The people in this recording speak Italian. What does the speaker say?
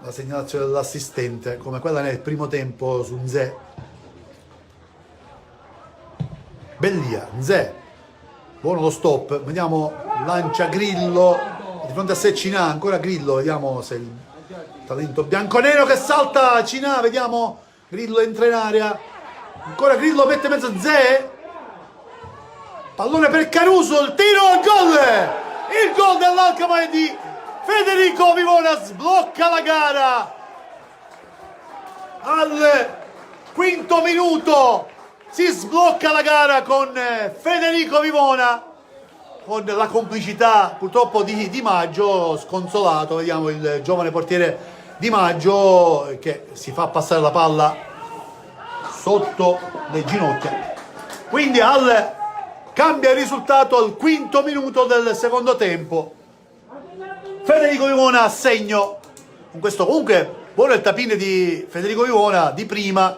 la segnalazione dell'assistente, come quella nel primo tempo su Nze. Bellia, Nze, buono lo stop, vediamo, lancia Grillo, di fronte a sé Cinà, ancora Grillo, vediamo se il talento bianconero che salta Cinà, vediamo, Grillo entra in area, ancora Grillo mette mezzo Nze, pallone per Caruso, il tiro, il gol dell'Alcamo di Federico Vivona, sblocca la gara al quinto minuto, si sblocca la gara con Federico Vivona, con la complicità purtroppo di Di Maggio, sconsolato, vediamo il giovane portiere Di Maggio che si fa passare la palla sotto le ginocchia, quindi cambia il risultato al quinto minuto del secondo tempo. Federico Vivona a segno, con questo comunque buono il tapin di Federico Vivona di prima,